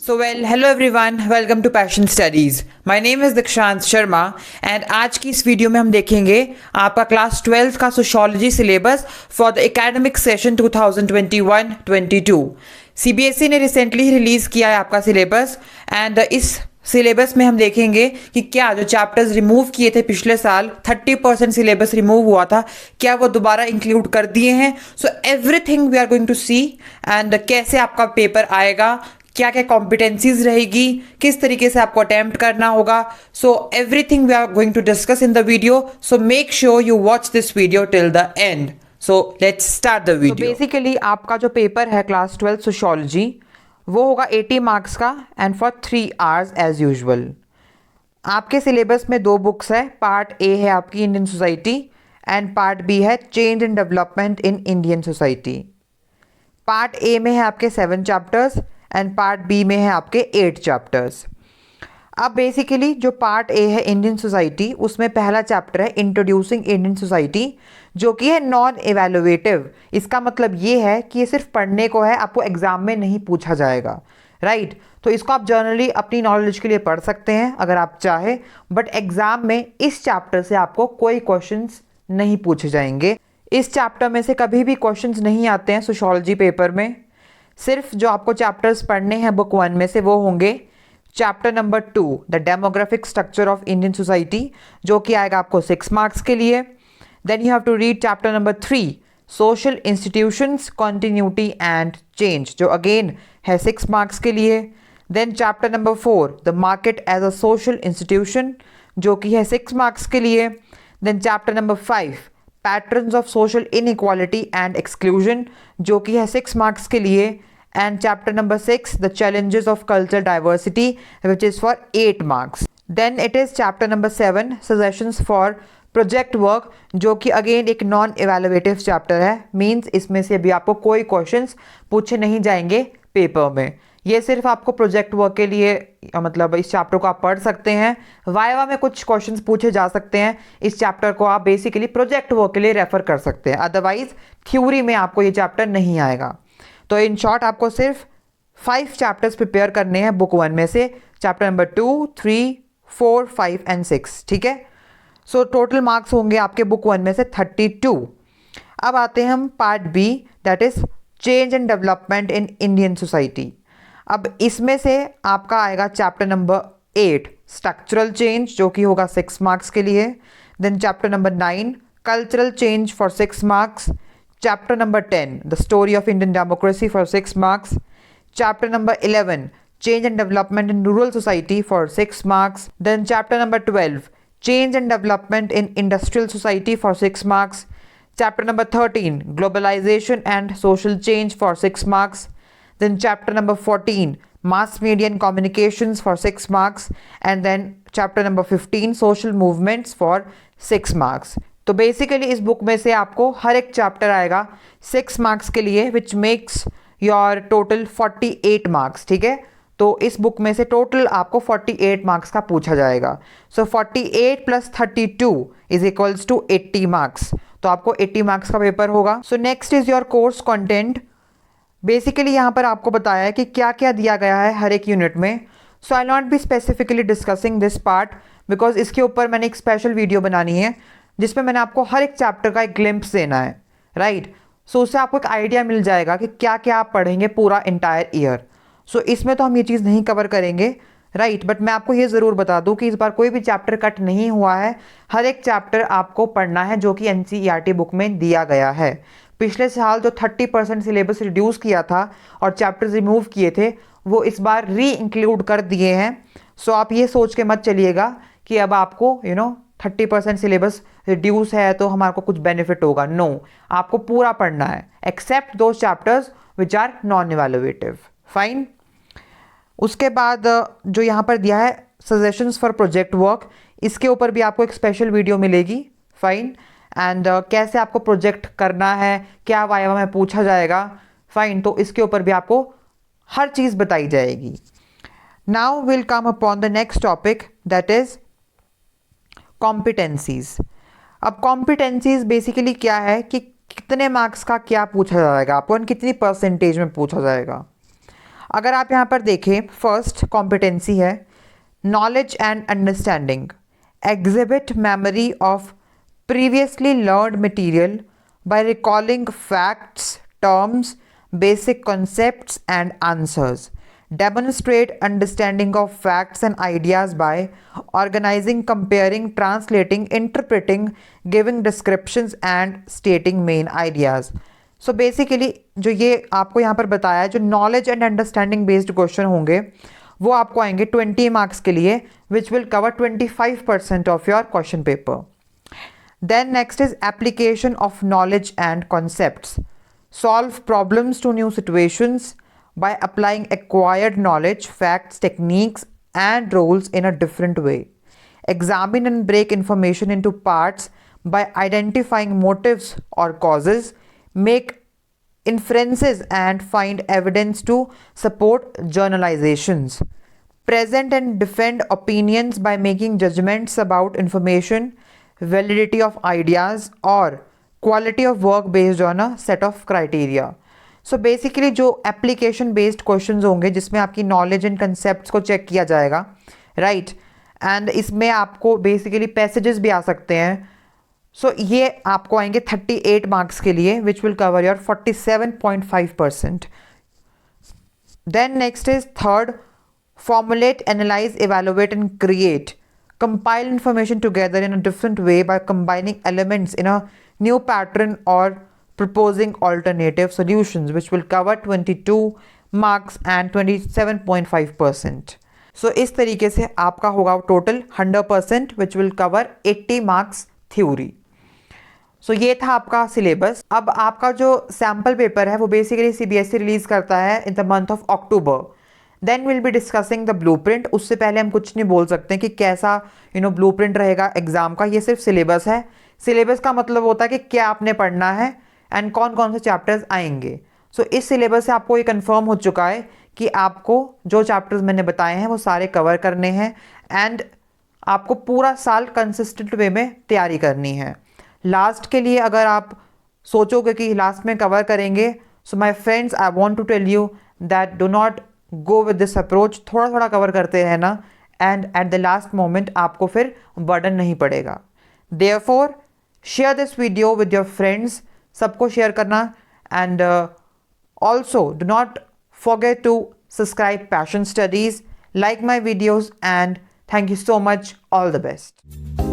Hello everyone, welcome to Passion Studies. My name is दीक्षांत Sharma and आज की इस वीडियो में हम देखेंगे आपका क्लास 12 का sociology syllabus for the academic session 2021-22। CBSE ने रिसेंटली रिलीज़ किया है आपका सिलेबस एंड इस सिलेबस में हम देखेंगे कि क्या जो चैप्टर्स रिमूव किए थे पिछले साल 30% सिलेबस रिमूव हुआ था, क्या वो दोबारा इंक्लूड कर दिए हैं। So everything we are going to see and कैसे आपका पेपर आएगा, क्या क्या कॉम्पिटेंसीज रहेगी, किस तरीके से आपको अटेम्प्ट करना होगा। So everything we are going to discuss in the video, so make sure you watch this video till the end. So let's start the video. Basically आपका जो पेपर है क्लास 12 सोशियोलॉजी वो होगा 80 मार्क्स का and for 3 hours as usual. आपके syllabus में 2 books है, part A है आपकी Indian society and part B है change and development in Indian society. Part A में है आपके 7 चैप्टर्स एंड पार्ट बी में है आपके 8 चैप्टर्स। अब बेसिकली जो पार्ट ए है इंडियन सोसाइटी, उसमें पहला चैप्टर है इंट्रोड्यूसिंग इंडियन सोसाइटी, जो कि है नॉन एवेलुएटिव। इसका मतलब ये है कि ये सिर्फ पढ़ने को है, आपको एग्जाम में नहीं पूछा जाएगा, राइट। तो इसको आप जर्नली अपनी नॉलेज के लिए पढ़ सकते हैं अगर आप चाहें, बट एग्जाम में इस चैप्टर से आपको कोई क्वेश्चंस नहीं पूछे जाएंगे। इस चैप्टर में से कभी भी क्वेश्चंस नहीं आते हैं सोशियोलॉजी पेपर में। सिर्फ जो आपको चैप्टर्स पढ़ने हैं बुक 1 में से वो होंगे chapter number 2 the demographic structure of Indian society, जो कि आएगा आपको 6 मार्क्स के लिए। Then you have to read chapter number 3 social institutions continuity and change, जो अगेन है 6 मार्क्स के लिए। Then chapter number 4 the market as a social institution, जो कि है 6 मार्क्स के लिए। Then chapter number 5 patterns of social inequality and exclusion, जो कि है 6 मार्क्स के लिए। And chapter number 6 the challenges of cultural diversity, which is for 8 marks. Then it is chapter number 7 suggestions for project work, जो कि again एक non evaluative chapter है। Means इसमें से अभी आपको कोई क्वेश्चंस पूछे नहीं जाएंगे पेपर में, ये सिर्फ आपको प्रोजेक्ट वर्क के लिए, मतलब इस चैप्टर को आप पढ़ सकते हैं। वाइवा में कुछ क्वेश्चंस पूछे जा सकते हैं, इस चैप्टर को आप बेसिकली प्रोजेक्ट वर्क के लिए रेफर कर सकते हैं, अदरवाइज थ्योरी में आपको ये चैप्टर नहीं आएगा। तो इन शॉर्ट आपको सिर्फ 5 चैप्टर्स प्रिपेयर करने हैं बुक 1 में से, चैप्टर नंबर 2, 3, 4, 5 एंड 6, ठीक है। सो टोटल मार्क्स होंगे आपके बुक 1 में से 32। अब आते हैं हम part B, that is change and development in Indian society. अब इसमें से आपका आएगा चैप्टर नंबर 8 स्ट्रक्चरल चेंज, जो कि होगा 6 मार्क्स के लिए। Then chapter number 9 cultural change for 6 marks. Chapter number 10 the story of Indian democracy for 6 marks. Chapter number 11 change and development in rural society for 6 marks. Then chapter number 12 change and development in industrial society for 6 marks. Chapter number 13 globalization and social change for 6 marks. Then chapter number 14 mass media and communications for 6 marks, and then chapter number 15 social movements for 6 marks. तो basically इस book में से आपको हर एक chapter आएगा 6 marks के लिए, which makes your total 48 marks, ठीक है। तो इस बुक में से टोटल आपको 48 मार्क्स का पूछा जाएगा। So 48 plus 32 is equals to 80 marks. तो आपको 80 मार्क्स का पेपर होगा। So next is your course content. Basically यहाँ पर आपको बताया है कि क्या क्या दिया गया है हर एक यूनिट में। So I not be specifically discussing this part, because इसके ऊपर मैंने एक स्पेशल वीडियो बनानी है जिसमें मैंने आपको हर एक चैप्टर का एक ग्लिम्प्स देना है, राइट। सो उससे आपको एक आइडिया मिल जाएगा कि क्या क्या आप पढ़ेंगे पूरा इंटायर ईयर। सो इसमें तो हम ये चीज़ नहीं कवर करेंगे, राइट। बट मैं आपको ये ज़रूर बता दूं कि इस बार कोई भी चैप्टर कट नहीं हुआ है, हर एक चैप्टर आपको पढ़ना है जो कि एनसीईआरटी बुक में दिया गया है। पिछले साल जो 30% सिलेबस रिड्यूस किया था और चैप्टर्स रिमूव किए थे, वो इस बार री इंक्लूड कर दिए हैं। सो आप ये सोच के मत चलिएगा कि अब आपको 30% सिलेबस रिड्यूस है तो हमारे को कुछ बेनिफिट होगा। नो, आपको पूरा पढ़ना है एक्सेप्ट दो chapters which are non evaluative, fine. उसके बाद जो यहाँ पर दिया है सजेशंस फॉर प्रोजेक्ट वर्क, इसके ऊपर भी आपको एक स्पेशल वीडियो मिलेगी, फाइन। एंड कैसे आपको प्रोजेक्ट करना है, क्या वाइवा में पूछा जाएगा, फाइन। तो इसके ऊपर भी आपको हर चीज़ बताई जाएगी। Now will come upon the next topic, that is competencies. अब कॉम्पिटेंसीज बेसिकली क्या है कि कितने मार्क्स का क्या पूछा जाएगा आपको, कितनी परसेंटेज में पूछा जाएगा। अगर आप यहाँ पर देखें, फर्स्ट कॉम्पिटेंसी है knowledge and understanding, exhibit memory of previously learned material by recalling facts, terms, basic concepts and answers. Demonstrate understanding of facts and ideas by organizing, comparing, translating, interpreting, giving descriptions and stating main ideas. So basically जो ये आपको यहाँ पर बताया है, जो knowledge and understanding based question होंगे वो आपको आएंगे 20 मार्क्स के लिए, which will cover 25% of your question paper. Then next is application of knowledge and concepts. Solve problems to new situations by applying acquired knowledge, facts, techniques, and rules in a different way. Examine and break information into parts by identifying motives or causes. Make inferences and find evidence to support generalizations. Present and defend opinions by making judgments about information, validity of ideas or quality of work based on a set of criteria. So basically जो application based questions होंगे जिसमें आपकी knowledge and concepts को check किया जाएगा, right? and इसमें आपको basically passages भी आ सकते हैं. so ये आपको आएंगे 38 मार्क्स के लिए, which will cover your 47.5%. then next is third, formulate, analyze, evaluate and create. Compile information together in a different way by combining elements in a new pattern or proposing alternative solutions, which will cover 22 marks and 27.5%. So इस तरीके से आपका होगा total 100%, which will cover 80 marks theory. So ये था आपका syllabus. अब आपका जो सैम्पल पेपर है वो बेसिकली CBSE रिलीज करता है in the month of October. Then will be discussing the blueprint. उससे पहले हम कुछ नहीं बोल सकते हैं कि कैसा ब्लूप्रिंट रहेगा एग्जाम का. ये सिर्फ सिलेबस है. सिलेबस का मतलब होता है कि क्या आपने पढ़ना है एंड कौन कौन से चैप्टर्स आएंगे. सो इस सिलेबस से आपको ये कंफर्म हो चुका है कि आपको जो चैप्टर्स मैंने बताए हैं वो सारे कवर करने हैं एंड आपको पूरा साल कंसिस्टेंट वे में तैयारी करनी है. लास्ट के लिए अगर आप सोचोगे कि लास्ट में कवर करेंगे, so my friends I want to tell you that do not go with this approach. थोड़ा थोड़ा कवर करते रहना and at the last moment आपको फिर बर्डन नहीं पड़ेगा. Therefore share this video with your friends. सबको शेयर करना and also do not forget to subscribe passion studies, like my videos and thank you so much. All the best.